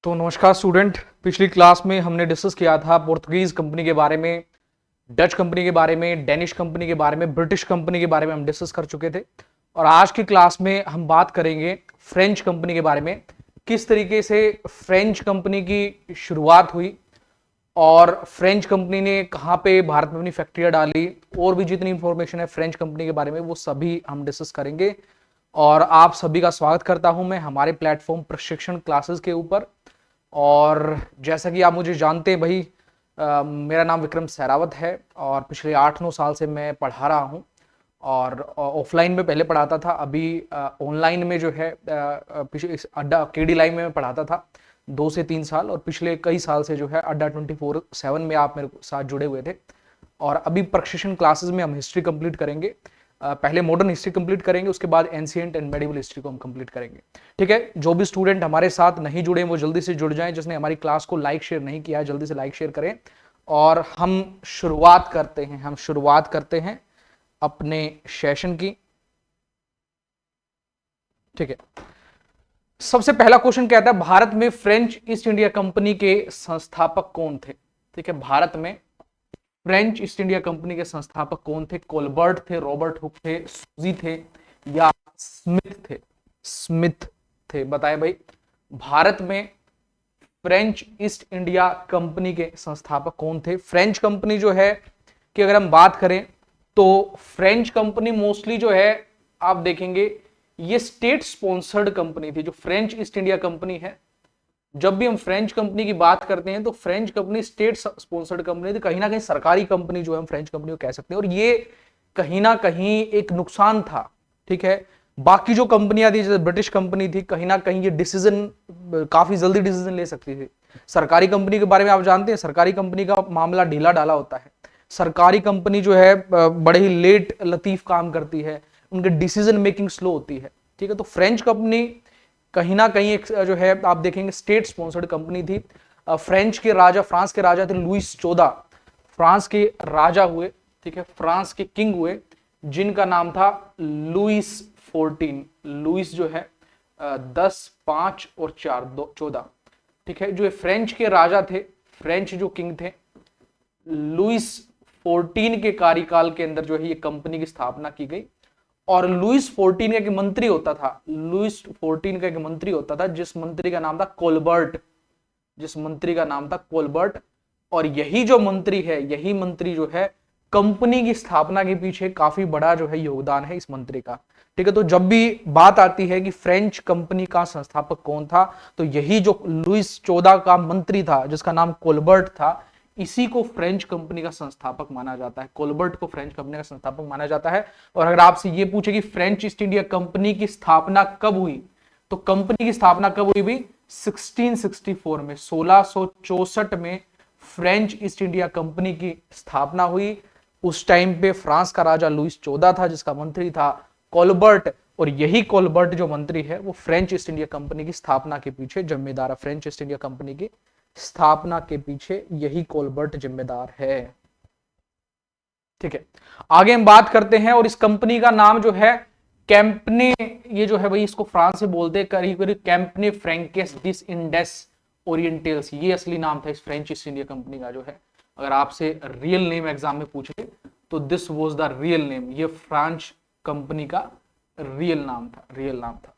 तो नमस्कार स्टूडेंट। पिछली क्लास में हमने डिस्कस किया था पोर्तुगीज कंपनी के बारे में, डच कंपनी के बारे में, डेनिश कंपनी के बारे में, ब्रिटिश कंपनी के बारे में हम डिस्कस कर चुके थे। और आज की क्लास में हम बात करेंगे फ्रेंच कंपनी के बारे में, किस तरीके से फ्रेंच कंपनी की शुरुआत हुई और फ्रेंच कंपनी ने कहाँ पे भारत में अपनी फैक्ट्रियां डाली, और भी जितनी इंफॉर्मेशन है फ्रेंच कंपनी के बारे में वो सभी हम डिस्कस करेंगे। और आप सभी का स्वागत करता हूं मैं हमारे प्लेटफॉर्म प्रशिक्षण क्लासेस के ऊपर। और जैसा कि आप मुझे जानते हैं भाई, मेरा नाम विक्रम सहरावत है और पिछले 8-9 साल से मैं पढ़ा रहा हूं। और ऑफलाइन में पहले पढ़ाता था, अभी ऑनलाइन में जो है पिछले इस अड्डा केडी लाइव में मैं पढ़ाता था 2 से 3 साल, और पिछले कई साल से जो है अड्डा 24/7 में आप मेरे साथ जुड़े हुए थे। और अभी प्रशिक्षण क्लासेस में हम हिस्ट्री कंप्लीट करेंगे। पहले मॉडर्न हिस्ट्री कंप्लीट करेंगे, उसके बाद एंशिएंट एंड मेडिवल हिस्ट्री को हम कंप्लीट करेंगे। ठीक है, जो भी स्टूडेंट हमारे साथ नहीं जुड़े वो जल्दी से जुड़ जाएं। जिसने हमारी क्लास को लाइक शेयर नहीं किया है जल्दी से लाइक शेयर करें। और हम शुरुआत करते हैं अपने सेशन की। ठीक है, सबसे पहला क्वेश्चन कहता है भारत में फ्रेंच ईस्ट इंडिया कंपनी के संस्थापक कौन थे। ठीक है, भारत में फ्रेंच ईस्ट इंडिया कंपनी के संस्थापक कौन थे? कोलबर्ट थे, रॉबर्ट हुक थे, सूजी थे या स्मिथ थे? बताए भाई। भारत में फ्रेंच ईस्ट इंडिया कंपनी के संस्थापक कौन थे? फ्रेंच कंपनी जो है कि अगर हम बात करें तो फ्रेंच कंपनी मोस्टली जो है आप देखेंगे ये स्टेट स्पॉन्सर्ड कंपनी थी। जो फ्रेंच ईस्ट इंडिया कंपनी है, जब भी हम फ्रेंच कंपनी की बात करते हैं तो French company state sponsored company थी, कहीं ना कहीं सरकारी कंपनी जो है हम फ्रेंच कंपनी को कह सकते हैं। और ये कहीं ना कहीं एक नुकसान था। ठीक है, बाकी जो कंपनियां थी जैसे ब्रिटिश कंपनी थी, कहीं ना कहीं ये डिसीजन काफी जल्दी डिसीजन ले सकती थी। सरकारी कंपनी के बारे में आप जानते हैं, सरकारी कंपनी का मामला ढीला डाला होता है। सरकारी कंपनी जो है बड़े ही लेट लतीफ काम करती है, उनके डिसीजन मेकिंग स्लो होती है। ठीक है, तो फ्रेंच कंपनी कहीं ना कहीं एक जो है आप देखेंगे स्टेट स्पॉन्सर्ड कंपनी थी। फ्रांस के राजा थे लुइस 14, फ्रांस के राजा हुए। ठीक है, फ्रांस के किंग हुए जिनका नाम था लुइस 14। लुइस जो है 10, 5 और 4, 14। ठीक है, जो फ्रेंच के राजा थे, फ्रेंच जो किंग थे, लुइस 14 के कार्यकाल के अंदर जो है ये कंपनी की स्थापना की गई। और लुइस 14 का एक मंत्री होता था, लुइस 14 का एक मंत्री होता था जिस मंत्री का नाम था कोलबर्ट, और यही जो मंत्री है, यही मंत्री जो है कंपनी की स्थापना के पीछे काफी बड़ा जो है योगदान है इस मंत्री का। ठीक है, तो जब भी बात आती है कि फ्रेंच कंपनी का संस्थापक कौन था, तो यही जो लुइस 14 का मंत्री था जिसका नाम कोलबर्ट था, इसी को फ्रेंच कंपनी का संस्थापक माना जाता है। कोलबर्ट को फ्रेंच कंपनी का संस्थापक माना जाता है। और अगर आपसे ये पूछे कि फ्रेंच ईस्ट इंडिया कंपनी की स्थापना कब हुई, तो कंपनी की स्थापना कब हुई भी? 1664 में, 1664 में फ्रेंच ईस्ट इंडिया कंपनी की स्थापना हुई। उस टाइम पे फ्रांस का राजा लुइस 14 था जिसका मंत्री था कोलबर्ट, और यही कोलबर्ट जो मंत्री है वो फ्रेंच ईस्ट इंडिया कंपनी की स्थापना के पीछे जिम्मेदार है। फ्रेंच ईस्ट इंडिया कंपनी की स्थापना के पीछे यही कोलबर्ट जिम्मेदार है। ठीक है, आगे हम बात करते हैं। और इस कंपनी का नाम जो है कैंपने, ये जो है भाई इसको फ्रांस से बोलते हैं करीब करीब कैंपने फ्रैंकेस डिस इंडेस ओरिएंटल्स, ये असली नाम था इस फ्रेंच ईस्ट इंडिया कंपनी का। जो है अगर आपसे रियल नेम एग्जाम में पूछे तो this was the real name, ये फ्रांच कंपनी का रियल नाम था।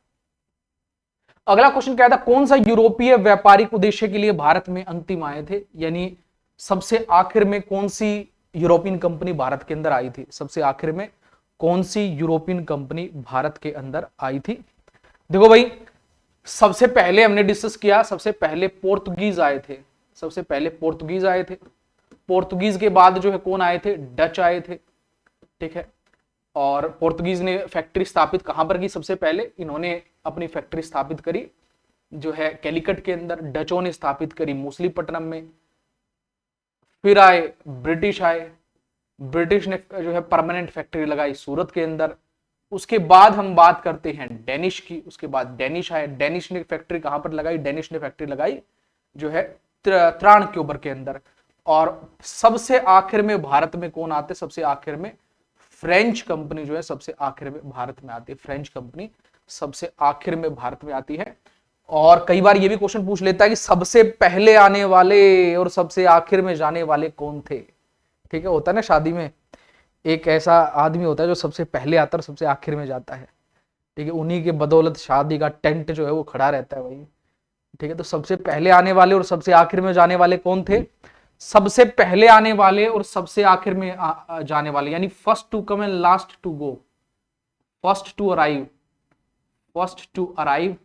अगला क्वेश्चन क्या था? कौन सा यूरोपीय व्यापारिक उद्देश्य के लिए भारत में अंतिम आए थे? यानी सबसे आखिर में कौन सी यूरोपियन कंपनी भारत के अंदर आई थी? सबसे आखिर में कौन सी यूरोपियन कंपनी भारत के अंदर आई थी? देखो भाई, सबसे पहले हमने डिस्कस किया, सबसे पहले पोर्तुगीज आए थे। पोर्तुगीज के बाद जो है कौन आए थे? डच आए थे। ठीक है, और पोर्तुगीज ने फैक्ट्री स्थापित कहां पर की? सबसे पहले इन्होंने अपनी फैक्ट्री स्थापित करी जो है कैलिकट के अंदर। डचों ने स्थापित करी मूसलीपट्टनम में। फिर ब्रिटिश ने जो है परमानेंट फैक्ट्री लगाई सूरत के अंदर। उसके बाद हम बात करते हैं डेनिश की। उसके बाद डेनिश आए। डेनिश ने फैक्ट्री कहां पर लगाई? डेनिश ने फैक्ट्री लगाई जो है त्रावणकोर के अंदर। और सबसे आखिर में भारत में कौन आते? सबसे आखिर में फ्रेंच कंपनी जो है सबसे आखिर में भारत में आती है। फ्रेंच कंपनी सबसे आखिर में भारत में आती है। और कई बार ये भी क्वेश्चन पूछ लेता है कि सबसे पहले आने वाले और सबसे आखिर में जाने वाले कौन थे। ठीक है, होता है ना शादी में एक ऐसा आदमी होता है जो सबसे पहले आता है और सबसे आखिर में जाता है। ठीक है, उन्हीं के बदौलत शादी का टेंट जो है वो खड़ा रहता है भाई। ठीक है, तो सबसे पहले आने वाले और सबसे आखिर में जाने वाले कौन थे? सबसे पहले आने वाले और सबसे आखिर में जाने वाले, यानी first to come and last to go, first to arrive, first to arrive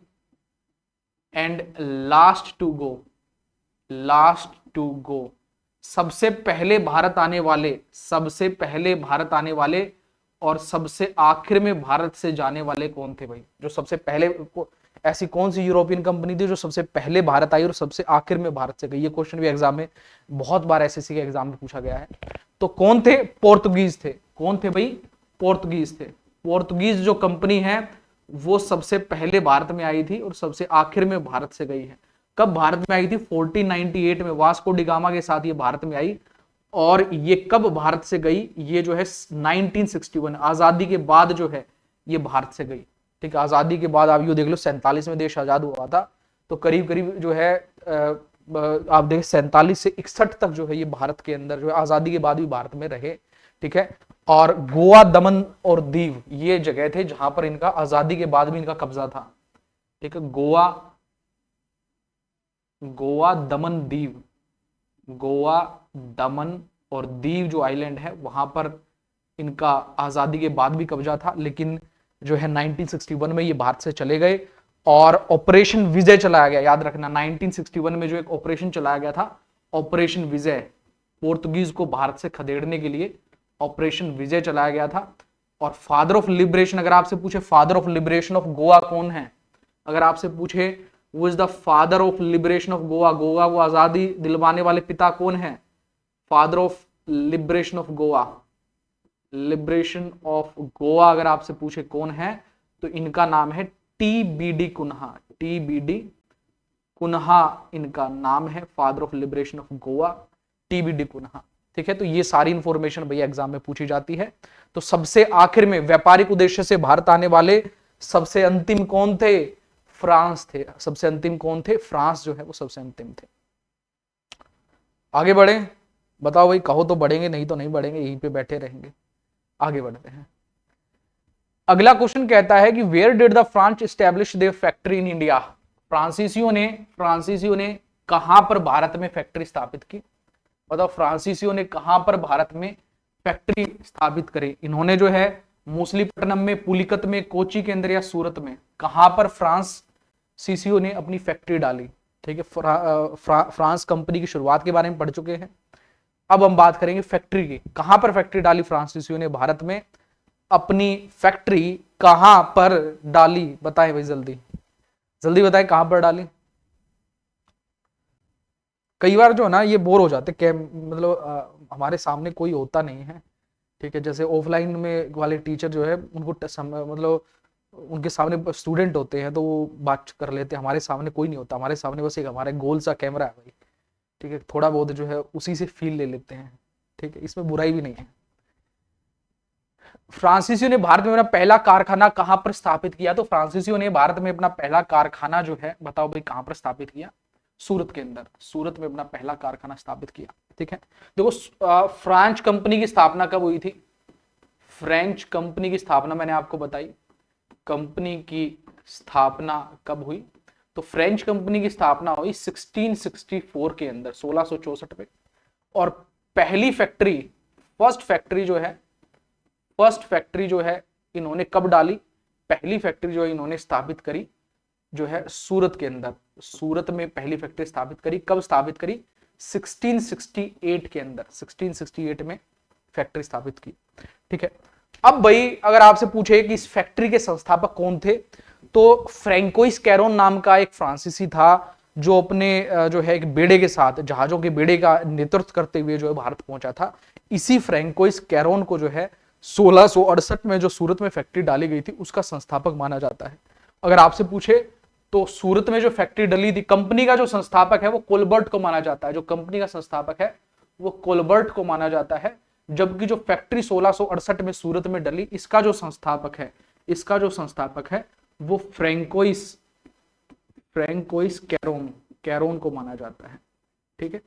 and last to go, last to go. सबसे पहले भारत आने वाले, सबसे पहले भारत आने वाले और सबसे आखिर में भारत से जाने वाले कौन थे भाई? जो सबसे पहले, ऐसी कौन सी यूरोपियन कंपनी थी जो सबसे पहले भारत आई और सबसे आखिर में भारत से गई? ये क्वेश्चन भी एग्जाम में बहुत बार एसएससी के एग्जाम में पूछा गया है। तो कौन थे? पोर्तुगीज थे। कौन थे भाई? पोर्तुगीज थे। पोर्तुगीज जो कंपनी है वो सबसे पहले भारत में आई थी और सबसे आखिर में भारत से गई है। कब भारत में आई थी? 1498 में वास्को डी गामा के साथ ये भारत में आई। और ये कब भारत से गई? ये जो है 1961, आजादी के बाद जो है ये भारत से गई। ठीक है, आजादी के बाद आप यू देख लो 47 में देश आजाद हुआ था, तो करीब करीब जो है आप देख 47 से 61 तक जो है ये भारत के अंदर जो है आजादी के बाद भी भारत में रहे। ठीक है, और गोवा, दमन और दीव ये जगह थे जहां पर इनका आजादी के बाद भी इनका कब्जा था। ठीक है, गोवा, गोवा, दमन, दीव, गोवा, दमन और दीव जो आइलैंड है वहां पर इनका आजादी के बाद भी कब्जा था, लेकिन जो है 1961 में ये भारत से चले गए और ऑपरेशन विजय चलाया गया। याद रखना 1961 में जो एक ऑपरेशन चलाया गया था, ऑपरेशन विजय, पोर्तुगीज को भारत से खदेड़ने के लिए ऑपरेशन विजय चलाया गया था। और फादर ऑफ लिबरेशन, अगर आपसे पूछे father of liberation of Goa कौन है, अगर आपसे पूछे वो is the father of liberation of Goa, Goa को आजादी दिलवाने वाले पिता कौन है? Father of liberation of Goa, liberation of Goa अगर आपसे पूछे कौन है तो इनका नाम है टीबीडी कुन्हा। टीबीडी कुन्हा इनका नाम है, father of liberation of Goa, TBD Cunha. ठीक है, तो ये सारी इंफॉर्मेशन भैया एग्जाम में पूछी जाती है। तो सबसे आखिर में व्यापारिक उद्देश्य से भारत आने वाले सबसे अंतिम कौन थे? फ्रांस थे। सबसे अंतिम कौन थे? फ्रांस जो है वो सबसे अंतिम थे। आगे बढ़े, बताओ भाई, कहो तो बढ़ेंगे, नहीं तो नहीं बढ़ेंगे, यहीं पे बैठे रहेंगे। आगे बढ़ते हैं। अगला क्वेश्चन कहता है कि where did the France establish their factory in India? फ्रांसीसियों ने कहां पर भारत में फैक्ट्री स्थापित की? बताओ, फ्रांसीसियों ने कहां पर भारत में फैक्ट्री स्थापित करी? इन्होंने जो है मूसलीपट्टनम में, पुलिकत में, कोची के अंदर या सूरत में, कहां पर फ्रांसीसियों ने अपनी फैक्ट्री डाली? ठीक है, फ्रांस कंपनी की शुरुआत के बारे में पढ़ चुके हैं। अब हम बात करेंगे फैक्ट्री की। कहां पर फैक्ट्री डाली फ्रांसीसियों ने भारत में? अपनी फैक्ट्री कहां पर डाली? बताएं भाई, जल्दी जल्दी बताएं, कहां पर डाली? कई बार जो है ना ये बोर हो जाते मतलब हमारे सामने कोई होता नहीं है। ठीक है, जैसे ऑफलाइन में वाले टीचर जो है उनको मतलब उनके सामने स्टूडेंट होते हैं तो वो बात कर लेते हैं, हमारे सामने कोई नहीं होता, हमारे सामने बस एक हमारे गोल सा कैमरा है भाई। ठीक है, थोड़ा बहुत जो है उसी से फील ले लेते हैं। ठीक है, इसमें बुराई भी नहीं है। फ्रांसीसियों ने भारत में अपना पहला कारखाना कहां पर स्थापित किया? तो फ्रांसीसियों ने भारत में अपना पहला कारखाना जो है, बताओ भाई, कहां पर स्थापित किया? सूरत के अंदर, सूरत में अपना पहला कारखाना स्थापित किया। ठीक है, देखो फ्रेंच कंपनी की स्थापना कब हुई थी? फ्रेंच कंपनी की स्थापना मैंने आपको बताई, कंपनी की स्थापना कब हुई? तो फ्रेंच कंपनी की स्थापना हुई 1664 के अंदर, 1664 में। और पहली फैक्ट्री, फर्स्ट फैक्ट्री जो है इन्होंने कब डाली? पहली फैक्ट्री जो है इन्होंने स्थापित करी जो है सूरत के अंदर, सूरत में पहली फैक्ट्री स्थापित करी। कब स्थापित करी? 1668 के अंदर, 1668 में फैक्ट्री स्थापित की। ठीक है, अब भाई अगर आपसे पूछे कि इस फैक्ट्री के संस्थापक कौन थे, तो फ्रैंकोइस कैरोन नाम का एक फ्रांसीसी था जो अपने जो है एक बेड़े के साथ, जहाजों के बेड़े का नेतृत्व करते हुए जो है भारत पहुंचा था। इसी फ्रैंकोइस कैरोन को जो है 1668 में जो सूरत में फैक्ट्री डाली गई थी उसका संस्थापक माना जाता है। अगर आपसे पूछे तो सूरत में जो फैक्ट्री डली थी, कंपनी का जो संस्थापक है वो कोलबर्ट को माना जाता है, जो कंपनी का संस्थापक है वो कोलबर्ट को माना जाता है। जबकि जो फैक्ट्री 1668 में सूरत में डली, इसका जो संस्थापक है वो फ्रैंकोइस कैरोन, कैरोन को माना जाता है। ठीक है,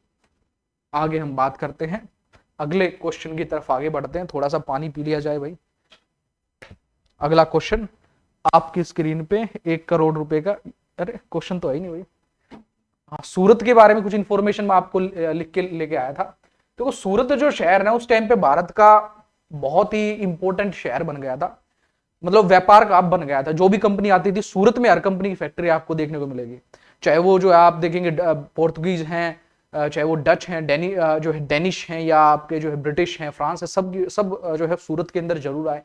आगे हम बात करते हैं, अगले क्वेश्चन की तरफ आगे बढ़ते हैं। थोड़ा सा पानी पी लिया जाए भाई। अगला क्वेश्चन आपकी स्क्रीन पे, 1 करोड़ रुपए का, अरे क्वेश्चन तो है ही नहीं भाई। हाँ, सूरत के बारे में कुछ इंफॉर्मेशन मैं आपको लिख के लेके आया था। देखो सूरत जो शहर है ना, उस टाइम पे भारत का बहुत ही इंपॉर्टेंट शहर बन गया था, मतलब व्यापार का हब बन गया था। जो भी कंपनी आती थी सूरत में, हर कंपनी की फैक्ट्री आपको देखने को मिलेगी। चाहे वो जो है आप देखेंगे पोर्तुगीज हैं, चाहे वो डच हैं, जो है डेनिश हैं, या आपके जो है ब्रिटिश हैं, फ्रांस है, सब जो है सूरत के अंदर जरूर आए।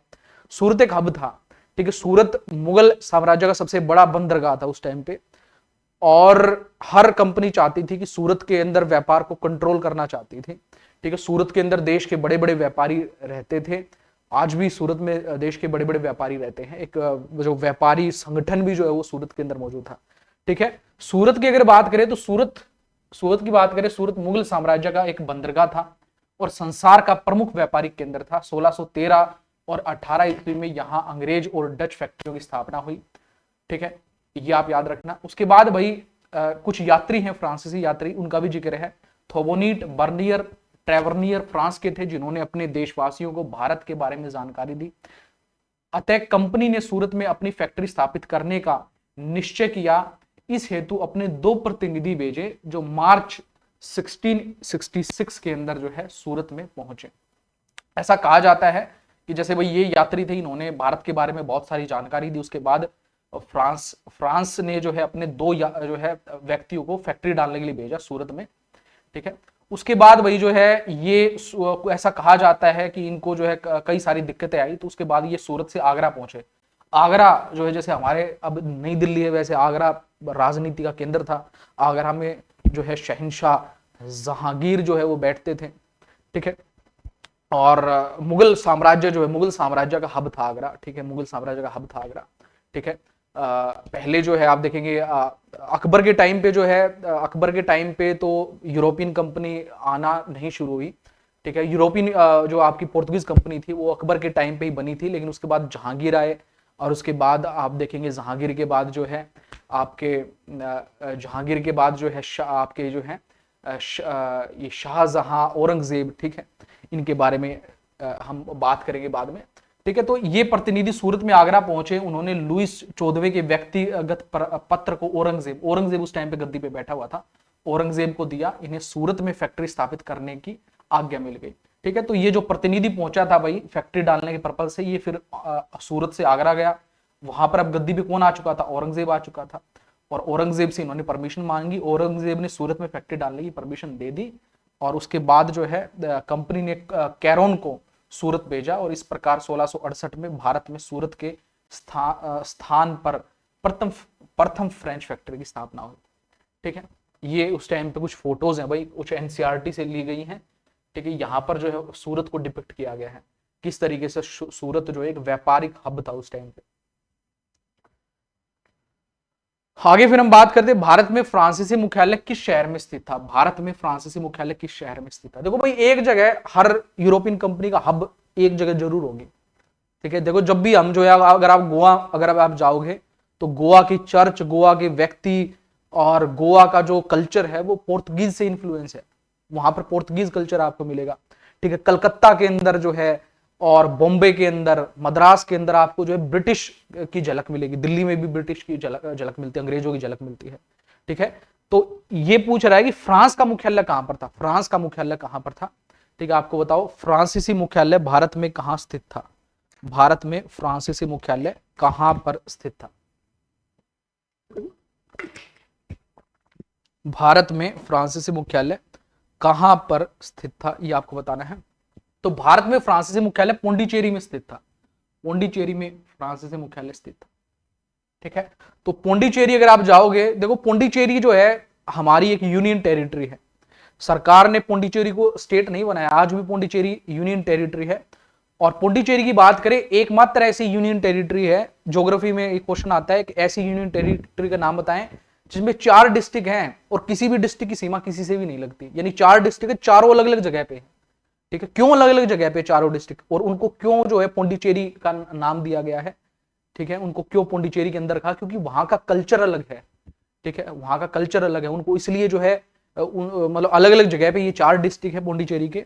सूरत एक हब था। ठीक है, सूरत मुगल साम्राज्य का सबसे बड़ा बंदरगाह था उस टाइम पे, और हर कंपनी चाहती थी कि सूरत के अंदर व्यापार को कंट्रोल करना चाहती थी। ठीक है, सूरत के अंदर देश के बड़े बड़े व्यापारी रहते थे। आज भी सूरत में देश के बड़े बड़े व्यापारी रहते हैं। एक जो व्यापारी संगठन भी जो है वो सूरत के अंदर मौजूद था। ठीक है, सूरत की अगर बात करें तो सूरत की बात करें, सूरत मुगल साम्राज्य का एक बंदरगाह था और संसार का प्रमुख व्यापारिक केंद्र था। 1613 और 18 ईस्वी में यहां अंग्रेज और डच फैक्ट्रियों की स्थापना हुई। ठीक है, ये आप याद रखना। उसके बाद भाई कुछ यात्री हैं, फ्रांसीसी यात्री, उनका भी जिक्र है। थोबोनीट, बर्नियर, ट्रेवर्नियर फ्रांस के थे, जिन्होंने अपने देशवासियों को भारत के बारे में जानकारी दी। अतः कंपनी ने सूरत में अपनी फैक्ट्री स्थापित करने का निश्चय किया। इस हेतु अपने 2 प्रतिनिधि भेजे, जो मार्च 1666 के अंदर जो है सूरत में पहुंचे। ऐसा कहा जाता है कि जैसे भाई ये यात्री थे, इन्होंने भारत के बारे में बहुत सारी जानकारी दी। उसके बाद फ्रांस ने जो है अपने 2 जो है व्यक्तियों को फैक्ट्री डालने के लिए भेजा सूरत में। ठीक है, उसके बाद वही जो है ये ऐसा कहा जाता है कि इनको जो है कई सारी दिक्कतें आई, तो उसके बाद ये सूरत से आगरा पहुंचे। आगरा जो है जैसे हमारे अब नई दिल्ली है, वैसे आगरा राजनीति का केंद्र था। आगरा में जो है शहंशाह जहांगीर जो है वो बैठते थे। ठीक है, और मुगल साम्राज्य जो है, मुगल साम्राज्य का हब था आगरा। ठीक है, मुगल साम्राज्य का हब था आगरा। ठीक है, पहले जो है आप देखेंगे अकबर के टाइम पे जो है, अकबर के टाइम पे तो यूरोपियन कंपनी आना नहीं शुरू हुई। ठीक है, यूरोपियन जो आपकी पोर्तुगीज कंपनी थी वो अकबर के टाइम पे ही बनी थी, लेकिन उसके बाद जहांगीर आए, और उसके बाद आप देखेंगे जहांगीर के बाद जो है आपके जहांगीर के बाद जो है आपके जो है ये शाहजहां, औरंगजेब। ठीक है, इनके बारे में हम बात करेंगे बाद में। ठीक है, तो ये प्रतिनिधि सूरत में आगरा पहुंचे। उन्होंने लुईस 14वें के व्यक्तिगत पत्र को औरंगजेब उस टाइम पे गद्दी पे बैठा हुआ था, औरंगजेब को दिया। इन्हें सूरत में फैक्ट्री स्थापित करने की आज्ञा मिल गई। ठीक है, तो ये जो प्रतिनिधि पहुंचा था भाई फैक्ट्री डालने के पर्पज से, ये फिर सूरत से आगरा गया। वहां पर अब गद्दी पे कौन आ चुका था? औरंगजेब आ चुका था, और औरंगजेब से इन्होंने परमिशन मांगी। औरंगजेब ने सूरत में फैक्ट्री डालने की परमिशन दे दी, और उसके बाद जो है कंपनी ने कैरोन को सूरत भेजा, और इस प्रकार 1668 में भारत में सूरत के स्थान पर प्रथम फ्रेंच फैक्ट्री की स्थापना हुई। ठीक है, ये उस टाइम पे कुछ फोटोज हैं भाई, कुछ एनसीईआरटी से ली गई हैं। ठीक है, यहाँ पर जो है सूरत को डिपिक्ट किया गया है, किस तरीके से सूरत जो एक व्यापारिक हब था उस टाइम पे। आगे फिर हम बात करते हैं भारत में फ्रांसीसी मुख्यालय किस शहर में स्थित था। भारत में फ्रांसीसी मुख्यालय किस शहर में स्थित था? देखो भाई, एक जगह हर यूरोपियन कंपनी का हब एक जगह जरूर होगी। ठीक है, देखो जब भी हम जो है, अगर आप जाओगे तो गोवा की चर्च, गोवा के व्यक्ति और गोवा का जो कल्चर है वो पोर्तुगीज से इन्फ्लुएंस है। वहां पर पोर्तुगीज कल्चर आपको मिलेगा। ठीक है, कलकत्ता के अंदर जो है, और बॉम्बे के अंदर, मद्रास के अंदर आपको जो है ब्रिटिश की झलक मिलेगी। दिल्ली में भी ब्रिटिश की झलक मिलती है, अंग्रेजों की झलक मिलती है। ठीक है, तो ये पूछ रहा है कि फ्रांस का मुख्यालय कहां पर था? फ्रांस का मुख्यालय कहां पर था? ठीक है, आपको बताओ फ्रांसीसी मुख्यालय भारत में कहां स्थित था? भारत में फ्रांसीसी मुख्यालय कहां पर स्थित था? भारत में फ्रांसीसी मुख्यालय कहां पर स्थित था, ये आपको बताना है। तो भारत में फ्रांसीसी मुख्यालय पौंडीचेरी में स्थित था। पौंडीचेरी में फ्रांसीसी मुख्यालय स्थित था। ठीक है, तो पौंडीचेरी अगर आप जाओगे, देखो पौंडीचेरी जो है हमारी एक यूनियन टेरिटरी है। सरकार ने पौंडीचेरी को स्टेट नहीं बनाया, आज भी पौंडीचेरी यूनियन टेरिटरी है। और पौंडीचेरी की बात करें, एकमात्र ऐसी यूनियन टेरिटरी है, ज्योग्राफी में एक क्वेश्चन आता है कि ऐसी यूनियन टेरिटरी का नाम बताएं जिसमें 4 डिस्ट्रिक्ट हैं और किसी भी डिस्ट्रिक्ट की सीमा किसी से भी नहीं लगती। यानी 4 डिस्ट्रिक्ट है, चारों अलग अलग जगह पे है। ठीक है, क्यों अलग अलग जगह पे चारों डिस्ट्रिक्ट, और उनको क्यों जो है पौंडीचेरी का नाम दिया गया है? ठीक है, उनको क्यों पौंडीचेरी के अंदर कहा? क्योंकि वहां का कल्चर अलग है। ठीक है, वहां का कल्चर अलग है उनको, इसलिए जो है मतलब अलग अलग जगह पे ये 4 डिस्ट्रिक्ट है पौंडीचेरी के,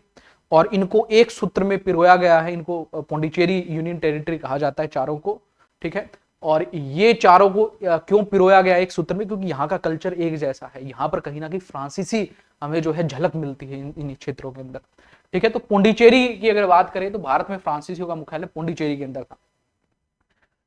और इनको एक सूत्र में पिरोया गया है। इनको पौंडीचेरी यूनियन टेरिटरी कहा जाता है चारों को, ठीक है। और ये चारों को क्यों पिरोया गया एक सूत्र में, क्योंकि यहाँ का कल्चर एक जैसा है। यहाँ पर कहीं ना कहीं फ्रांसीसी हमें जो है झलक मिलती है इन क्षेत्रों के अंदर, ठीक है। तो पौंडीचेरी की अगर बात करें तो भारत में फ्रांसीसियों का मुख्यालय पौंडीचेरी के अंदर था,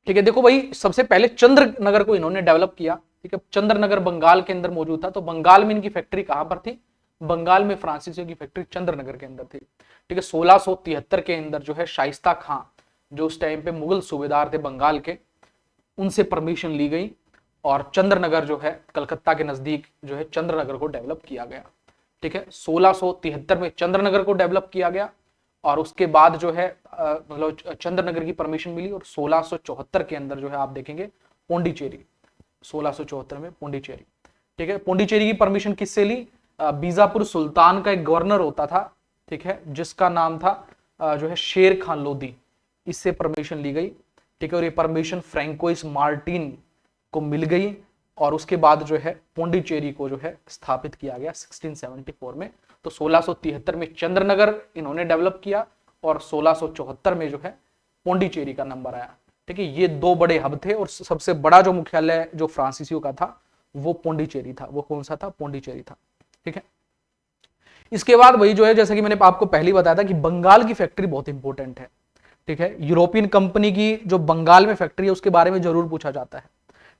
ठीक है। देखो भाई, सबसे पहले चंद्रनगर को इन्होंने डेवलप किया, ठीक है। चंद्रनगर बंगाल के अंदर मौजूद था, तो बंगाल में इनकी फैक्ट्री कहां पर थी, बंगाल में फ्रांसीसियों की फैक्ट्री चंद्रनगर के अंदर थी, ठीक है। 1673 के अंदर जो है शाइस्ता खां, जो उस टाइम पे मुगल सूबेदार थे बंगाल के, उनसे परमिशन ली गई और चंद्रनगर जो है कलकत्ता के नजदीक जो है चंद्रनगर को डेवलप किया गया, ठीक है। 1673 में चंद्रनगर को डेवलप किया गया और उसके बाद जो है मतलब चंद्रनगर की परमिशन मिली, और 1674 के अंदर जो है आप देखेंगे पौंडीचेरी, 1674 में पौंडीचेरी, ठीक है। पौंडीचेरी की परमिशन किससे ली, बीजापुर सुल्तान का एक गवर्नर होता था, ठीक है, जिसका नाम था जो है शेर खान लोदी, इससे परमिशन ली गई, ठीक है। और ये परमिशन फ्रैंकोइस मार्टिन को मिल गई और उसके बाद जो है पौंडीचेरी को जो है स्थापित किया गया 1674 में। तो 1673 में चंद्रनगर इन्होंने डेवलप किया और 1674 में जो है पौंडीचेरी का नंबर आया, ठीक है। ये दो बड़े हब थे और सबसे बड़ा जो मुख्यालय जो फ्रांसीसियों का था वो पौंडीचेरी था। वो कौन सा था, पौंडीचेरी था, ठीक है। इसके बाद वही जो है, जैसे कि मैंने आपको पहले बताया था कि बंगाल की फैक्ट्री बहुत इंपॉर्टेंट है, ठीक है। यूरोपियन कंपनी की जो बंगाल में फैक्ट्री है उसके बारे में जरूर पूछा जाता है,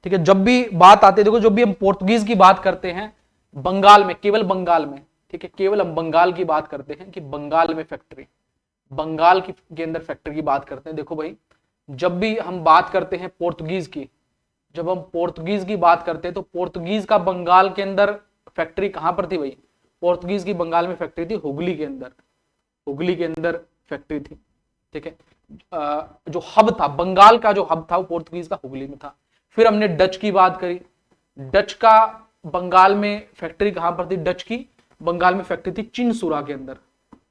ठीक है। जब भी बात आती है, देखो जब भी हम पोर्तुगीज की बात करते हैं बंगाल में, केवल बंगाल में, ठीक है, केवल हम बंगाल की बात करते हैं कि बंगाल में फैक्ट्री, बंगाल की के अंदर फैक्ट्री की बात करते हैं। देखो भाई, जब भी हम बात करते हैं पोर्तुगीज की, जब हम पोर्तुगीज की बात करते हैं तो पोर्तुगीज का बंगाल के अंदर फैक्ट्री कहां पर थी भाई, पोर्तुगीज की बंगाल में फैक्ट्री थी हुगली के अंदर, हुगली के अंदर फैक्ट्री थी, ठीक है। जो हब था बंगाल का, जो हब था वो पोर्तुगीज का हुगली में था। फिर हमने डच की बात करी, डच का बंगाल में फैक्ट्री कहां पर थी, डच की बंगाल में फैक्ट्री थी चिनसुरा के अंदर,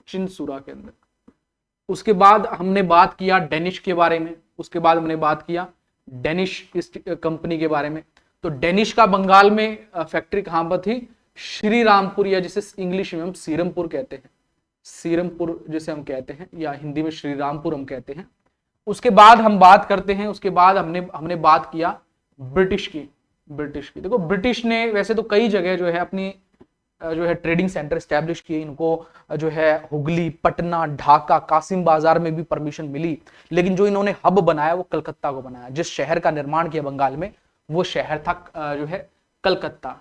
चिनसुरा के अंदर। उसके बाद हमने बात किया डेनिश के बारे में, उसके बाद हमने बात किया डेनिश कंपनी के बारे में। तो डेनिश का बंगाल में फैक्ट्री कहां पर थी, श्री रामपुर, या जिसे इंग्लिश में हम सीरमपुर कहते हैं, सीरमपुर जिसे हम कहते हैं, या हिंदी में श्री रामपुर हम कहते हैं। उसके बाद हम बात करते हैं, उसके बाद हमने बात किया ब्रिटिश की, ब्रिटिश की। देखो ब्रिटिश ने वैसे तो कई जगह जो है अपनी जो है ट्रेडिंग सेंटर स्टैब्लिश किए, इनको जो है हुगली, पटना, ढाका, कासिम बाजार में भी परमिशन मिली, लेकिन जो इन्होंने हब बनाया वो कलकत्ता को बनाया। जिस शहर का निर्माण किया बंगाल में वो शहर था जो है कलकत्ता,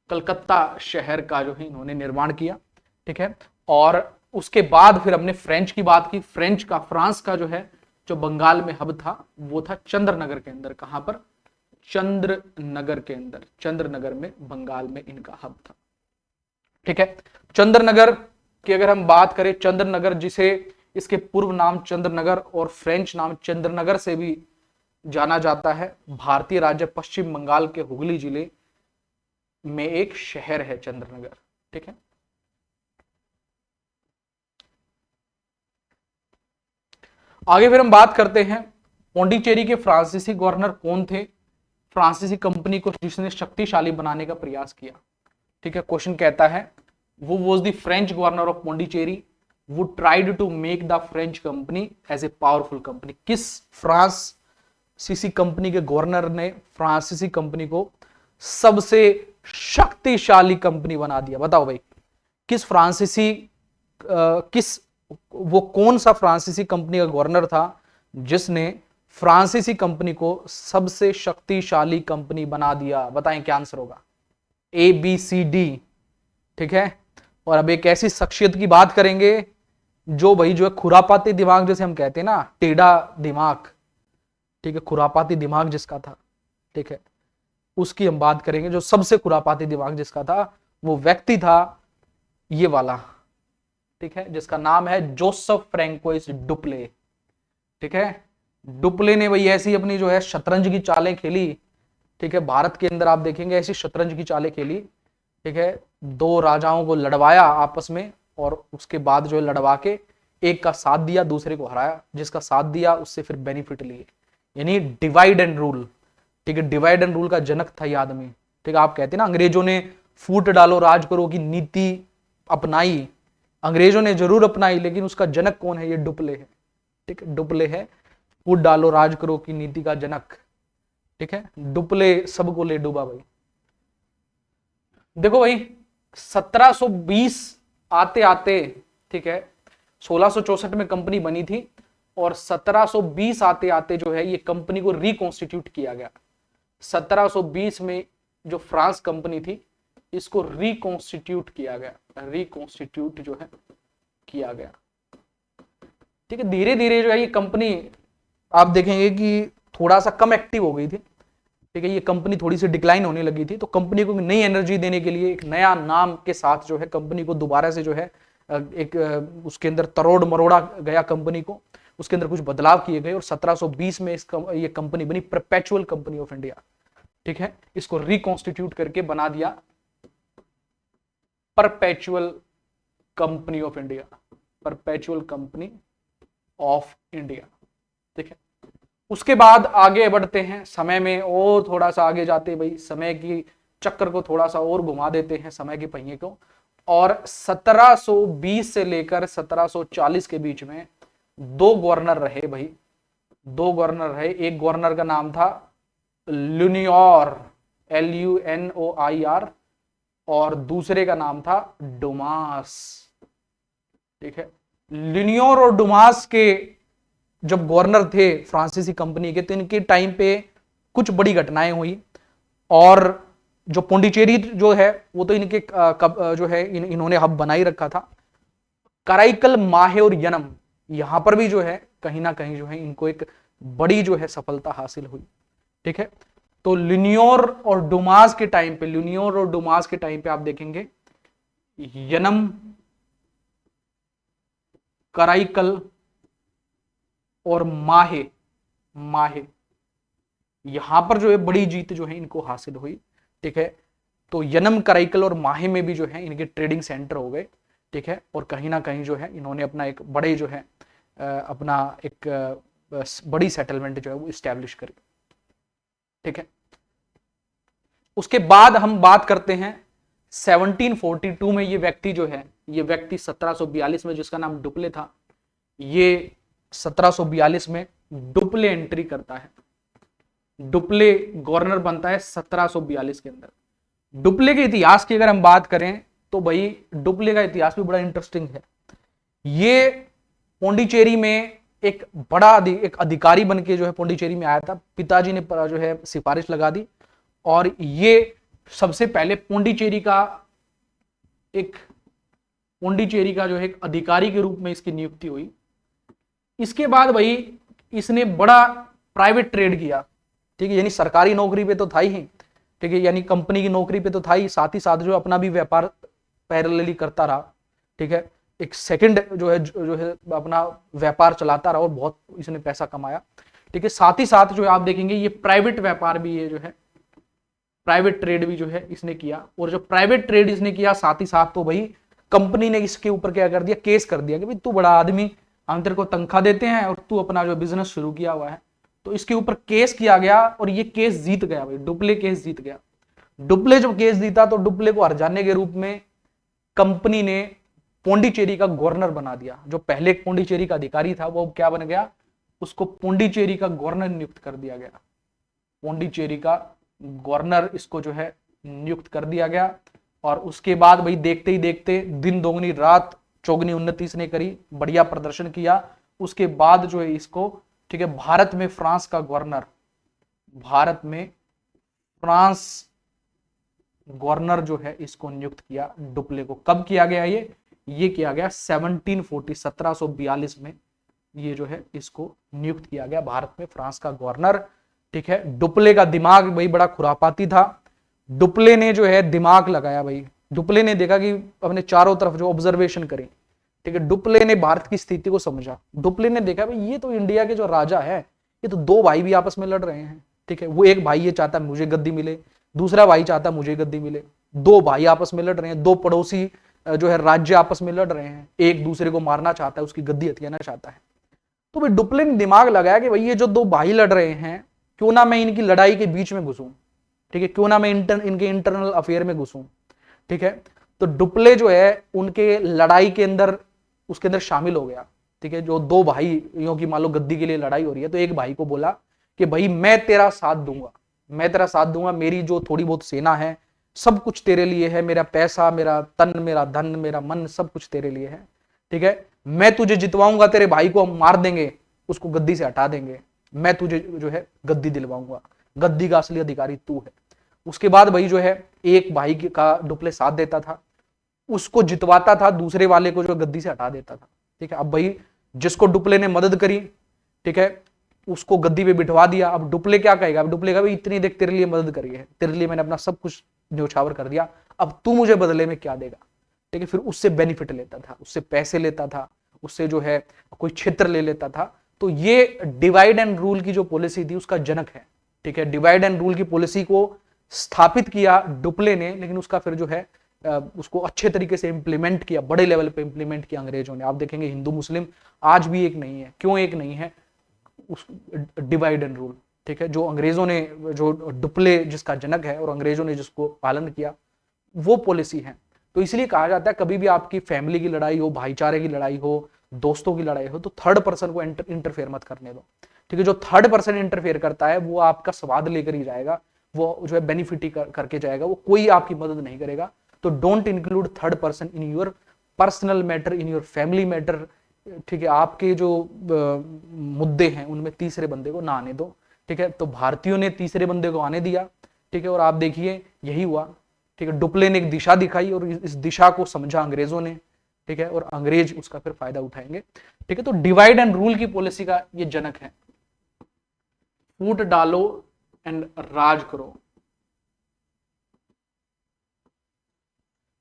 कलकत्ता शहर का जो है इन्होंने निर्माण किया, ठीक है। और उसके बाद फिर हमने फ्रेंच की बात की, फ्रेंच का, फ्रांस का जो है जो बंगाल में हब था वो था चंद्रनगर के अंदर। कहां पर, चंद्रनगर के अंदर, चंद्रनगर में बंगाल में इनका हब था, ठीक है। चंद्रनगर की अगर हम बात करें, चंद्रनगर जिसे इसके पूर्व नाम चंद्रनगर और फ्रेंच नाम चंद्रनगर से भी जाना जाता है, भारतीय राज्य पश्चिम बंगाल के हुगली जिले में एक शहर है चंद्रनगर, ठीक है। आगे फिर हम बात करते हैं पौंडीचेरी के फ्रांसीसी गवर्नर कौन थे, फ्रांसीसी कंपनी को जिसने शक्तिशाली बनाने का प्रयास किया, ठीक है। क्वेश्चन कहता है वो was the French governor of Pondicherry who tried to make the French company as a powerful company. किस फ्रांसीसी कंपनी के गवर्नर ने फ्रांसीसी कंपनी को सबसे शक्तिशाली कंपनी बना दिया, बताओ भाई। किस फ्रांसीसी किस वो कौन सा फ्रांसीसी कंपनी का गवर्नर था जिसने फ्रांसीसी कंपनी को सबसे शक्तिशाली कंपनी बना दिया, बताएं क्या आंसर होगा, ए बी सी डी, ठीक है। और अब एक ऐसी शख्सियत की बात करेंगे जो भाई जो है खुरापाती दिमाग जिसे हम कहते हैं ना, टेढ़ा दिमाग, ठीक है, खुरापाती दिमाग जिसका था, ठीक है, उसकी हम बात करेंगे। जो सबसे खुरापाती दिमाग जिसका था वो व्यक्ति था ये वाला, ठीक है, जिसका नाम है जोसेफ फ्रैंकोइस डुप्ले, ठीक है। डुप्ले ने भाई ऐसी अपनी जो है शतरंज की चालें खेली, ठीक है। भारत के अंदर आप देखेंगे ऐसी शतरंज की चालें खेली, ठीक है। दो राजाओं को लड़वाया आपस में और उसके बाद जो है लड़वा के एक का साथ दिया, दूसरे को हराया, जिसका साथ दिया उससे फिर बेनिफिट लिए, यानी डिवाइड एंड रूल। ठीक है, डिवाइड एंड रूल का जनक था ये आदमी। ठीक है, आप कहते हैं ना अंग्रेजों ने फूट डालो राज करो की नीति अपनाई, अंग्रेजों ने जरूर अपनाई, लेकिन उसका जनक कौन है? ये डुप्ले है। ठीक है, डुप्ले है, फूट डालो राज करो की नीति का जनक। ठीक है, डुप्ले सबको ले डूबा भाई। देखो भाई 1720 आते आते, ठीक है, 1664 में कंपनी बनी थी और 1720 आते आते जो है ये कंपनी को रिकॉन्स्टिट्यूट किया गया। 1720 में जो फ्रांस कंपनी थी इसको रिकॉन्स्टिट्यूट किया गया, रिकॉन्स्टिट्यूट जो है किया गया। ठीक है, धीरे धीरे जो है ये कंपनी आप देखेंगे कि थोड़ा सा कम एक्टिव हो गई थी। ठीक है, ये कंपनी थोड़ी सी डिक्लाइन होने लगी थी, तो कंपनी को नई एनर्जी देने के लिए एक नया नाम के साथ जो है कंपनी को दोबारा से जो है एक उसके अंदर तरोड़ मरोड़ा गया कंपनी को, उसके अंदर कुछ बदलाव किए गए और 1720 में ये कंपनी बनी परपेचुअल कंपनी ऑफ इंडिया। ठीक है, इसको रिकॉन्स्टिट्यूट करके बना दिया perpetual company of India, perpetual company of India. ठीक है, उसके बाद आगे बढ़ते हैं समय में और थोड़ा सा आगे जाते हैं भाई, समय की चक्कर को थोड़ा सा और घुमा देते हैं समय के पहिए को, और 1720 से लेकर 1740 के बीच में दो गवर्नर रहे भाई, दो गवर्नर रहे। एक गवर्नर का नाम था लुनियर, LUNOIR, और दूसरे का नाम था डुमास। ठीक है, लुनियर और डुमास के जब गवर्नर थे फ्रांसीसी कंपनी के, तो इनके टाइम पे कुछ बड़ी घटनाएं हुई, और जो पौंडीचेरी जो है वो तो इनके जो है इन्होंने हब बना ही रखा था। कराईकल, माहे और यनम, यहां पर भी जो है कहीं ना कहीं जो है इनको एक बड़ी जो है सफलता हासिल हुई। ठीक है, तो लुनियर और डुमास के टाइम पे, लुनियर और डुमास के टाइम पे आप देखेंगे यनम, कराईकल और माहे, माहे यहां पर जो है बड़ी जीत जो है इनको हासिल हुई। ठीक है, तो यनम, कराईकल और माहे में भी जो है इनके ट्रेडिंग सेंटर हो गए। ठीक है, और कहीं ना कहीं जो है इन्होंने अपना एक बड़े जो है अपना एक बड़ी सेटलमेंट जो है वो इस्टेब्लिश करी। ठीक है, उसके बाद हम बात करते हैं 1742 में। ये व्यक्ति जो है, ये व्यक्ति 1742 में, जिसका नाम डुप्ले था, ये 1742 में डुप्ले एंट्री करता है, डुप्ले गवर्नर बनता है 1742 के अंदर। डुप्ले के इतिहास की अगर हम बात करें तो भाई डुप्ले का इतिहास भी बड़ा इंटरेस्टिंग है। ये पौंडीचेरी में एक बड़ा एक अधिकारी बन के जो है पौंडीचेरी में आया था, पिताजी ने जो है सिफारिश लगा दी, और ये सबसे पहले पौंडीचेरी का जो है एक अधिकारी के रूप में इसकी नियुक्ति हुई। इसके बाद भाई इसने बड़ा प्राइवेट ट्रेड किया। ठीक है, यानी सरकारी नौकरी पे तो था ही, ठीक है, यानी कंपनी की नौकरी पे तो था ही, साथ ही साथ जो अपना भी व्यापार पैरेलली करता रहा। ठीक है, एक सेकंड जो है अपना व्यापार चलाता रहा और बहुत इसने पैसा कमाया। ठीक है, साथ ही साथ जो है आप देखेंगे ये प्राइवेट व्यापार भी, ये जो है प्राइवेट ट्रेड भी जो है इसने किया, और जो प्राइवेट ट्रेड इसने किया साथ ही साथ तो भाई कंपनी ने इसके ऊपर क्या कर दिया, केस कर दिया कि भाई तू बड़ा आदमी, हम तेरे को तनख्वाह देते हैं और तू अपना जो बिजनेस शुरू किया हुआ है। तो इसके ऊपर केस किया गया और ये केस जीत गया भाई, डुप्ले केस जीत गया। डुप्ले जब केस जीता तो डुप्ले को हरजाने के रूप में कंपनी ने पौंडीचेरी का गवर्नर बना दिया। जो पहले पौंडीचेरी का अधिकारी था वो क्या बन गया, उसको पौंडीचेरी का गवर्नर नियुक्त कर दिया गया। पौंडीचेरी का गवर्नर इसको जो है नियुक्त कर दिया गया, और उसके बाद भाई देखते ही देखते दिन दोगुनी रात चौगुनी उन्नति इसने करी, बढ़िया प्रदर्शन किया। उसके बाद जो है इसको, ठीक है, भारत में फ्रांस का गवर्नर, भारत में फ्रांस गवर्नर जो है इसको नियुक्त किया डुप्ले को। कब किया गया ये किया गया 1742 में, ये जो है इसको नियुक्त किया गया भारत में फ्रांस का गवर्नर। ठीक है, डुप्ले का दिमाग भाई बड़ा खुरापाती था। डुप्ले ने जो है दिमाग लगाया भाई, डुप्ले ने देखा कि अपने चारों तरफ जो ऑब्जर्वेशन करें, ठीक है, डुप्ले ने भारत की स्थिति को समझा। डुप्ले ने देखा भाई ये तो इंडिया के जो राजा है, ये तो दो भाई भी आपस में लड़ रहे हैं। ठीक है, वो एक भाई ये चाहता है मुझे गद्दी मिले, दूसरा भाई चाहता है मुझे गद्दी मिले, दो भाई आपस में लड़ रहे हैं, दो पड़ोसी जो है राज्य आपस में लड़ रहे हैं, एक दूसरे को मारना चाहता है, उसकी गद्दी हथियाना चाहता है। तो भाई डुप्ले ने दिमाग लगाया कि भाई ये जो दो भाई लड़ रहे हैं, क्यों ना मैं इनकी लड़ाई के बीच में घुसूं, ठीक है, क्यों ना मैं इनके इंटरनल अफेयर में घुसूं, ठीक है। तो डुप्ले जो है उनके लड़ाई के अंदर, उसके अंदर शामिल हो गया, ठीक है। जो दो भाइयों की मान लो गद्दी के लिए लड़ाई हो रही है, तो एक भाई को बोला कि भाई मैं तेरा साथ दूंगा, मैं तेरा साथ दूंगा, मेरी जो थोड़ी बहुत सेना है सब कुछ तेरे लिए है, मेरा पैसा, मेरा तन, मेरा धन, मेरा मन, सब कुछ तेरे लिए है, ठीक है। मैं तुझे जितवाऊंगा, तेरे भाई को हम मार देंगे, उसको गद्दी से हटा देंगे, मैं तुझे जो है गद्दी दिलवाऊंगा, गद्दी का असली अधिकारी तू है। उसके बाद भाई जो है एक भाई का डुप्ले साथ देता था, उसको जितवाता था, दूसरे वाले को जो गद्दी से हटा देता था, ठीक है। अब भाई जिसको डुप्ले ने मदद करी, ठीक है, उसको गद्दी पे बिठवा दिया। अब डुप्ले क्या कहेगा, अब डुप्ले का भाई इतनी देख तेरे लिए मदद करी है, तेरे लिए मैंने अपना सब कुछ न्यौछावर कर दिया, अब तू मुझे बदले में क्या देगा, ठीक है। फिर उससे बेनिफिट लेता था, उससे पैसे लेता था, उससे जो है कोई क्षेत्र ले लेता था। तो ये डिवाइड एंड रूल की जो पॉलिसी थी उसका जनक है, ठीक है। डिवाइड एंड रूल की पॉलिसी को स्थापित किया डुप्ले ने, लेकिन उसका फिर जो है उसको अच्छे तरीके से इंप्लीमेंट किया, बड़े लेवल पे इंप्लीमेंट किया अंग्रेजों ने। आप देखेंगे हिंदू मुस्लिम आज भी एक नहीं है, क्यों एक नहीं है, उस डिवाइड एंड रूल, ठीक है। जो अंग्रेजों ने, जो डुप्ले जिसका जनक है और अंग्रेजों ने जिसको पालन किया, वो पॉलिसी है। तो इसलिए कहा जाता है कभी भी आपकी फैमिली की लड़ाई हो, भाईचारे की लड़ाई हो, दोस्तों की लड़ाई हो, तो थर्ड पर्सन को इंटरफेयर मत करने दो, ठीक है। जो थर्ड पर्सन इंटरफेयर करता है वो आपका स्वाद लेकर ही जाएगा, वो जो है बेनिफिट ही करके जाएगा, वो कोई आपकी मदद नहीं करेगा। तो don't include third person in your personal matter, in your family matter, ठीक है। आपके जो मुद्दे हैं उनमें तीसरे बंदे को ना आने दो, ठीक है। तो भारतीयों ने तीसरे बंदे को आने दिया, ठीक है, और आप देखिए यही हुआ, ठीक है। डुप्ले ने एक दिशा दिखाई और इस दिशा को समझा अंग्रेजों ने, ठीक है, और अंग्रेज उसका फिर फायदा उठाएंगे, ठीक है। तो डिवाइड एंड रूल की पॉलिसी का ये जनक है, फूट डालो एंड राज करो,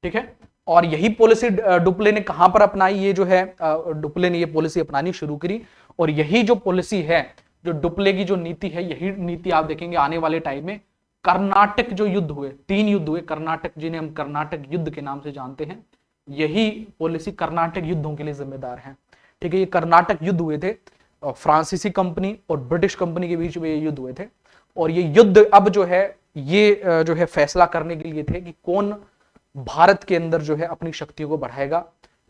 ठीक है। और यही पॉलिसी डुप्ले ने कहां पर अपनाई, ये जो है डुप्ले ने ये पॉलिसी अपनानी शुरू करी, और यही जो पॉलिसी है, जो डुप्ले की जो नीति है, यही नीति आप देखेंगे आने वाले टाइम में कर्नाटक जो युद्ध हुए, 3 युद्ध हुए कर्नाटक, जिन्हें हम कर्नाटक युद्ध के नाम से जानते हैं, यही पॉलिसी कर्नाटक युद्धों के लिए जिम्मेदार है, ठीक है। ये कर्नाटक युद्ध हुए थे, फ्रांसीसी कंपनी और ब्रिटिश कंपनी के बीच में ये युद्ध हुए थे, और ये युद्ध अब जो है ये जो है फैसला करने के लिए थे कि कौन भारत के अंदर जो है अपनी शक्तियों को बढ़ाएगा,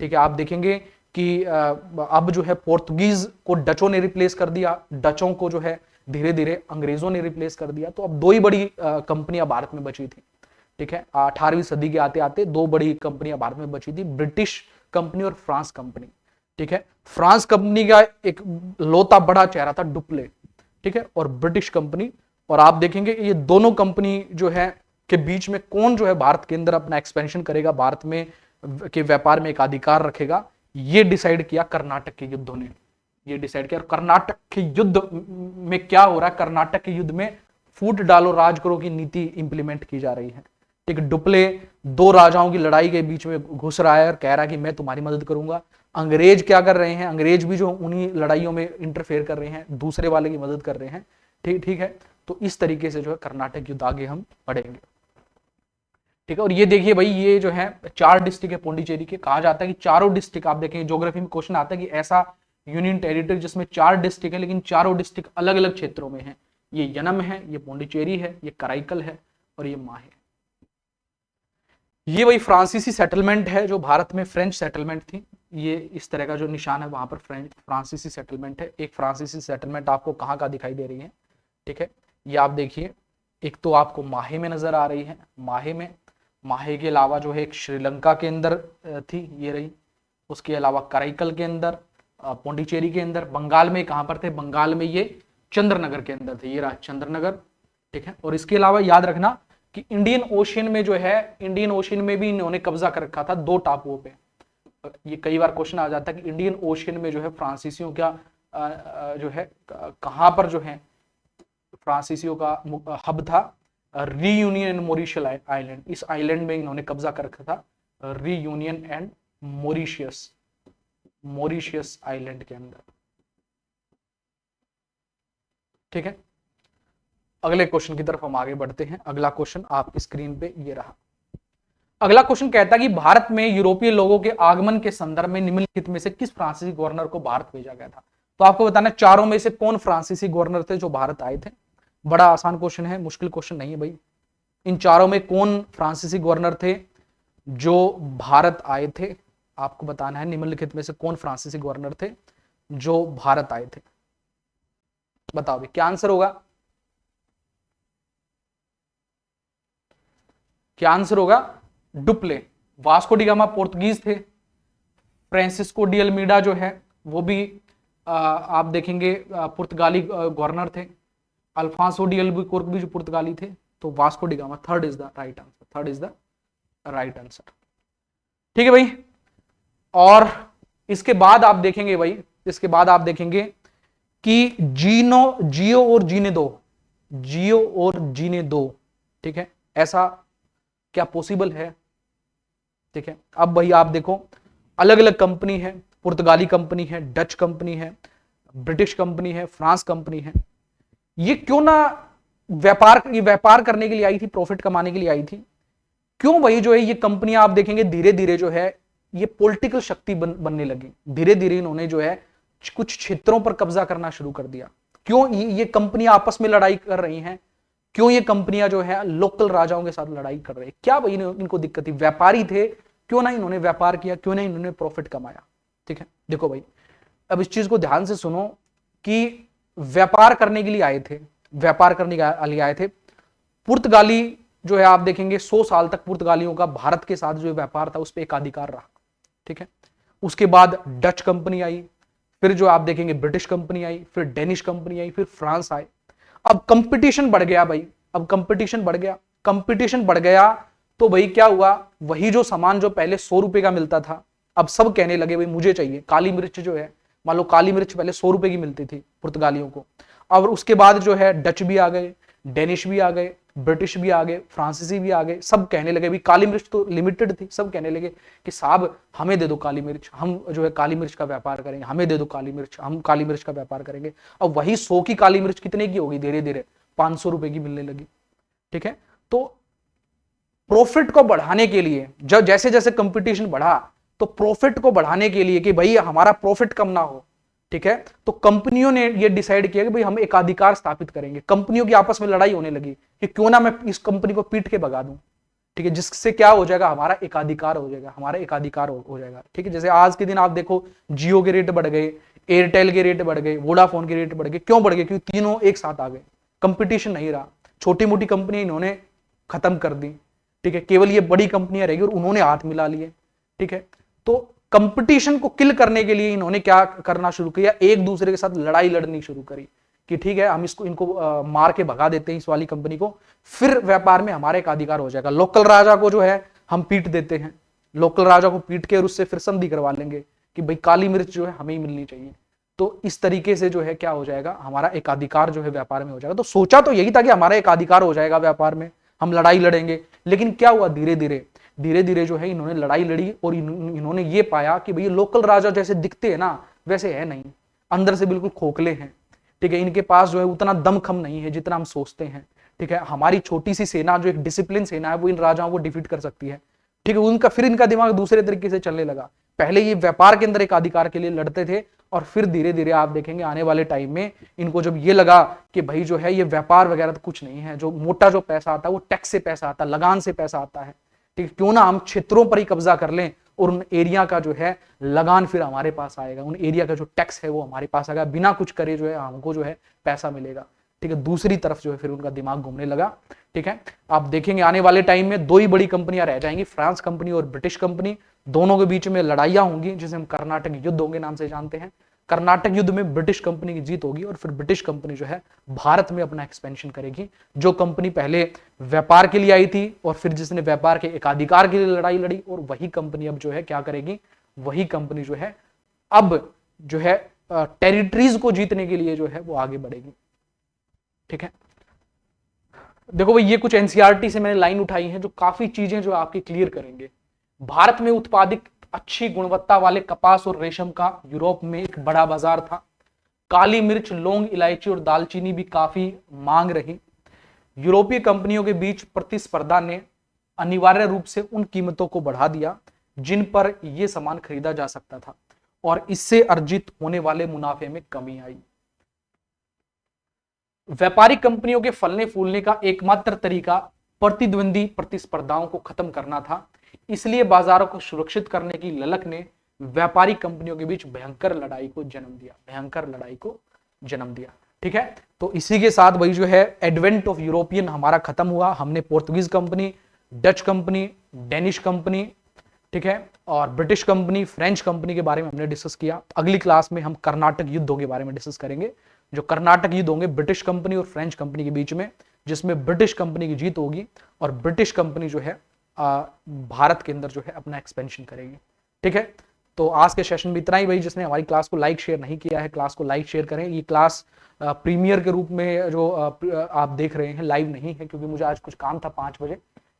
ठीक है। आप देखेंगे कि अब जो है पोर्तुगीज को डचों ने रिप्लेस कर दिया, डचों को जो है धीरे धीरे अंग्रेजों ने रिप्लेस कर दिया। तो अब दो ही बड़ी कंपनियां भारत में बची थी, ठीक है। 18वीं सदी के आते आते दो बड़ी कंपनियां भारत में बची थी, ब्रिटिश कंपनी और फ्रांस कंपनी, ठीक है। फ्रांस कंपनी का एक लौता बड़ा चेहरा था डुप्ले, ठीक है, और ब्रिटिश कंपनी। और आप देखेंगे ये दोनों कंपनी जो है के बीच में कौन जो है भारत के अंदर अपना एक्सपेंशन करेगा, भारत में के व्यापार में एक अधिकार रखेगा, ये डिसाइड किया कर्नाटक के युद्धों ने, ये डिसाइड किया। कर्नाटक के युद्ध में क्या हो रहा है, कर्नाटक के युद्ध में फूट डालो राज करो की नीति इंप्लीमेंट की जा रही है, ठीक है। डुप्ले दो राजाओं की लड़ाई के बीच में घुस रहा है और कह रहा है कि मैं तुम्हारी मदद करूंगा। अंग्रेज क्या कर रहे हैं, अंग्रेज भी जो उन्हीं लड़ाइयों में इंटरफेयर कर रहे हैं, दूसरे वाले की मदद कर रहे हैं, ठीक है। तो इस तरीके से जो है कर्नाटक युद्ध आगे हम पढ़ेंगे, ठीक है। और ये देखिए भाई, ये जो है 4 डिस्ट्रिक्ट है पौंडीचेरी के, कहा जाता है कि चारों डिस्ट्रिक्ट, आप देखेंगे ज्योग्राफी में क्वेश्चन आता है कि ऐसा यूनियन टेरिटरी जिसमें 4 डिस्ट्रिक्ट है लेकिन चारों डिस्ट्रिक्ट अलग अलग क्षेत्रों में है। ये यनम है, ये पौंडीचेरी है, ये कराईकल है और ये माहे। ये वही फ्रांसीसी सेटलमेंट है जो भारत में फ्रेंच सेटलमेंट थी, ये इस तरह का जो निशान है वहां पर फ्रांसीसी सेटलमेंट है। एक फ्रांसीसी सेटलमेंट आपको कहाँ का दिखाई दे रही है, ठीक है, ये आप देखिए, एक तो आपको माहे में नजर आ रही है, माहे में, माहे के अलावा जो है एक श्रीलंका के अंदर थी, ये रही, उसके अलावा कराईकल के अंदर, पौंडीचेरी के अंदर, बंगाल में कहां पर थे, बंगाल में ये चंद्रनगर के अंदर थे, ये रहा चंद्रनगर, ठीक है। और इसके अलावा याद रखना कि इंडियन ओशियन में जो है, इंडियन ओशियन में भी इन्होंने कब्जा कर रखा था 2 टापुओं पे। ये कई बार क्वेश्चन आ जाता है कि इंडियन ओशियन में जो है फ्रांसीसियों का जो है कहां पर जो है फ्रांसीसियों का हब था, रीयूनियन एंड मॉरिशस आइलैंड, इस आइलैंड में इन्होंने कब्जा कर रखा था, reunion and Mauritius, Mauritius island के अंदर, ठीक है। अगले क्वेश्चन की तरफ हम आगे बढ़ते हैं। अगला क्वेश्चन आपकी स्क्रीन पे ये रहा। अगला क्वेश्चन कहता है कि भारत में यूरोपीय लोगों के आगमन के संदर्भ में निम्नलिखित में से किस फ्रांसीसी गवर्नर को भारत भेजा गया था। तो आपको बताना है चारों में से कौन फ्रांसीसी गवर्नर थे जो भारत आए थे। बड़ा आसान क्वेश्चन है, मुश्किल क्वेश्चन नहीं है भाई। इन चारों में कौन फ्रांसीसी गवर्नर थे जो भारत आए थे? आपको बताना है निम्नलिखित में से कौन फ्रांसीसी गवर्नर थे जो भारत आए थे। बताओ भाई क्या आंसर होगा? क्या आंसर होगा? Dupleix. Vasco da Gama Portuguese थे। फ्रांसिस्को डी अल्मीडा जो है वो भी आप देखेंगे पुर्तगाली गवर्नर थे। अल्फांसो डी अल्बुकर्क भी जो पुर्तगाली थे। तो Vasco da gamma third is the right answer, third is the right answer. ठीक है भाई। और इसके बाद आप देखेंगे भाई, इसके बाद आप देखेंगे कि जियो और जीने दो, जियो और जीने दो, ठीक है, ऐसा क्या पॉसिबल है? ठीक है, अब भाई आप देखो अलग अलग कंपनी है, पुर्तगाली कंपनी है, डच कंपनी है, ब्रिटिश कंपनी है, फ्रांस कंपनी है। ये क्यों ना ये व्यापार करने के लिए आई थी, प्रॉफिट कमाने के लिए आई थी। क्यों भाई जो है ये कंपनियां आप देखेंगे धीरे धीरे जो है ये पॉलिटिकल शक्ति बनने लगी। धीरे धीरे इन्होंने जो है कुछ क्षेत्रों पर कब्जा करना शुरू कर दिया। क्यों ये कंपनियां आपस में लड़ाई कर रही हैं? क्यों ये कंपनियां जो है लोकल राजाओं के साथ लड़ाई कर रही है? क्या भाई इनको दिक्कत थी? व्यापारी थे, क्यों ना इन्होंने व्यापार किया, क्यों ना इन्होंने प्रॉफिट कमाया? ठीक है, देखो भाई अब इस चीज को ध्यान से सुनो कि व्यापार करने के लिए आए थे, व्यापार करने के लिए आए थे पुर्तगाली जो है। आप देखेंगे 100 साल तक पुर्तगालियों का भारत के साथ जो व्यापार था उस पर एकाधिकार रहा। ठीक है, उसके बाद डच कंपनी आई, फिर जो आप देखेंगे ब्रिटिश कंपनी आई, फिर डेनिश कंपनी आई, फिर फ्रांस आए। अब कंपटीशन बढ़ गया भाई, अब कंपटीशन बढ़ गया, कंपटीशन बढ़ गया तो भाई क्या हुआ, वही जो सामान जो पहले 100 रुपए का मिलता था अब सब कहने लगे भाई मुझे चाहिए। काली मिर्च जो है, मान लो काली मिर्च पहले 100 रुपए की मिलती थी पुर्तगालियों को, और उसके बाद जो है डच भी आ गए, डेनिश भी आ गए, ब्रिटिश भी आ गए, फ्रांसीसी भी आ गए। सब कहने लगे भाई काली मिर्च तो लिमिटेड थी, सब कहने लगे कि साहब हमें दे दो काली मिर्च, हम जो है काली मिर्च का व्यापार करेंगे, हमें दे दो काली मिर्च, हम काली मिर्च का व्यापार करेंगे। अब वही 100 की काली मिर्च कितने की होगी? धीरे धीरे 500 रुपए की मिलने लगी। ठीक है, तो प्रॉफिट को बढ़ाने के लिए जब जैसे जैसे कंपटीशन बढ़ा तो प्रॉफिट को बढ़ाने के लिए कि भाई हमारा प्रॉफिट कम ना हो, ठीक है, तो कंपनियों ने ये डिसाइड किया कि भाई हम एकाधिकार स्थापित करेंगे। कंपनियों की आपस में लड़ाई होने लगी कि क्यों ना मैं इस कंपनी को पीट के भगा दूं। ठीक है, जिससे क्या हो जाएगा, हमारा एकाधिकार हो जाएगा, हमारा एकाधिकार हो जाएगा। ठीक है, जैसे आज के दिन आप देखो जियो के रेट बढ़ गए, एयरटेल के रेट बढ़ गए, वोडाफोन के रेट बढ़ गए। क्यों बढ़ गए? क्योंकि तीनों एक साथ आ गए, कंपटीशन नहीं रहा। छोटी मोटी कंपनी इन्होंने खत्म कर दी। ठीक है, केवल ये बड़ी कंपनियां रहेगी और उन्होंने हाथ मिला लिए। ठीक है, तो कंपटीशन को किल करने के लिए इन्होंने क्या करना शुरू किया, एक दूसरे के साथ लड़ाई लड़नी शुरू करी कि ठीक है हम इनको मार के भगा देते हैं इस वाली कंपनी को, फिर व्यापार में हमारा एक अधिकार हो जाएगा। लोकल राजा को जो है हम पीट देते हैं, लोकल राजा को पीट के और उससे फिर संधि करवा लेंगे कि भाई काली मिर्च जो है हमें ही मिलनी चाहिए। तो इस तरीके से जो है क्या हो जाएगा, हमारा एकाधिकार जो है व्यापार में हो जाएगा। तो सोचा तो यही था कि हमारा एकाधिकार हो जाएगा व्यापार में, हम लड़ाई लड़ेंगे। लेकिन क्या हुआ, धीरे धीरे जो है इन्होंने लड़ाई लड़ी और इन्होंने ये पाया कि भाई लोकल राजा जैसे दिखते हैं ना वैसे है नहीं, अंदर से बिल्कुल खोखले हैं। ठीक है, इनके पास जो है उतना दमखम नहीं है जितना हम सोचते हैं। ठीक है, हमारी छोटी सी सेना जो एक डिसिप्लिन सेना है वो इन राजाओं को डिफीट कर सकती है। ठीक है, फिर इनका दिमाग दूसरे तरीके से चलने लगा। पहले ये व्यापार के अंदर एक अधिकार के लिए लड़ते थे और फिर धीरे धीरे आप देखेंगे आने वाले टाइम में इनको जब ये लगा कि भाई जो है ये व्यापार वगैरह तो कुछ नहीं है, जो मोटा जो पैसा आता है वो टैक्स से पैसा आता है, लगान से पैसा आता है। ठीक है, क्यों ना हम क्षेत्रों पर ही कब्जा कर लें और उन एरिया का जो है लगान फिर हमारे पास आएगा, उन एरिया का जो टैक्स है वो हमारे पास आएगा, बिना कुछ करे जो है हमको जो है पैसा मिलेगा। ठीक है, दूसरी तरफ जो है फिर उनका दिमाग घूमने लगा। ठीक है, आप देखेंगे आने वाले टाइम में दो ही बड़ी कंपनियां रह जाएंगी, फ्रांस कंपनी और ब्रिटिश कंपनी। दोनों के बीच में लड़ाइयां होंगी जिसे हम कर्नाटक युद्ध होंगे नाम से जानते हैं। कर्नाटक युद्ध में ब्रिटिश कंपनी की जीत होगी और फिर ब्रिटिश कंपनी जो है भारत में अपना एक्सपेंशन करेगी। जो कंपनी पहले व्यापार के लिए आई थी और फिर जिसने व्यापार के एकाधिकार के लिए लड़ाई लड़ी, और वही कंपनी अब जो है क्या करेगी, वही कंपनी जो है अब जो है टेरिटरीज को जीतने के लिए जो है वो आगे बढ़ेगी। ठीक है, देखो भाई ये कुछ एनसीईआरटी से मैंने लाइन उठाई है जो काफी चीजें जो आपकी क्लियर करेंगे। भारत में उत्पादित अच्छी गुणवत्ता वाले कपास और रेशम का यूरोप में एक बड़ा बाजार था। काली मिर्च, लौंग, इलायची और दालचीनी भी काफी मांग रही। यूरोपीय कंपनियों के बीच प्रतिस्पर्धा ने अनिवार्य रूप से उन कीमतों को बढ़ा दिया जिन पर यह सामान खरीदा जा सकता था। और इससे अर्जित होने वाले मुनाफे में कमी आई। व्यापारिक कंपनियों के फलने फूलने का एकमात्र तरीका प्रतिद्वंदी प्रतिस्पर्धाओं को खत्म करना था। इसलिए बाजारों को सुरक्षित करने की ललक ने व्यापारिक कंपनियों के बीच भयंकर लड़ाई को जन्म दिया। ठीक है, तो इसी के साथ वही जो है एडवेंट ऑफ यूरोपियन हमारा खत्म हुआ। हमने Portuguese company, Dutch company, Danish company, ठीक है, और ब्रिटिश कंपनी, फ्रेंच कंपनी के बारे में हमने डिस्कस किया। अगली क्लास में हम कर्नाटक युद्धों के बारे में डिस्कस करेंगे। जो कर्नाटक युद्ध होंगे ब्रिटिश कंपनी और फ्रेंच कंपनी के बीच में, जिसमें ब्रिटिश कंपनी की जीत होगी और ब्रिटिश कंपनी जो है भारत के अंदर जो है अपना एक्सपेंशन करेगी। ठीक है, तो आज के सेशन में इतना ही। भाई जिसने हमारी क्लास को लाइक शेयर नहीं किया है, क्लास को लाइक शेयर करें। ये क्लास प्रीमियर के रूप में जो आप देख रहे हैं, लाइव नहीं है, क्योंकि मुझे आज कुछ काम था 5 बजे।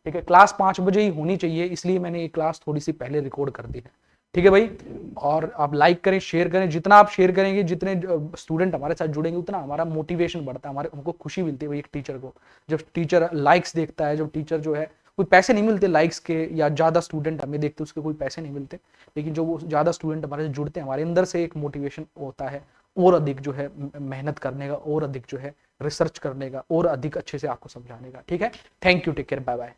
ठीक है, क्लास 5 बजे ही होनी चाहिए, इसलिए मैंने ये क्लास थोड़ी सी पहले रिकॉर्ड कर दी है। ठीक है भाई, और आप लाइक करें, शेयर करें। जितना आप शेयर करेंगे, जितने स्टूडेंट हमारे साथ जुड़ेंगे, उतना हमारा मोटिवेशन बढ़ता है, हमारे हमको खुशी मिलती है भाई एक टीचर को। जब टीचर लाइक्स देखता है, जब टीचर जो है, कोई पैसे नहीं मिलते लाइक्स के, या ज्यादा स्टूडेंट हमें देखते उसके कोई पैसे नहीं मिलते, लेकिन जो वो ज्यादा स्टूडेंट हमारे से जुड़ते हैं, हमारे अंदर से एक मोटिवेशन होता है और अधिक जो है मेहनत करने का, और अधिक जो है रिसर्च करने का, और अधिक अच्छे से आपको समझाने का। ठीक है, thank you, take care, bye bye.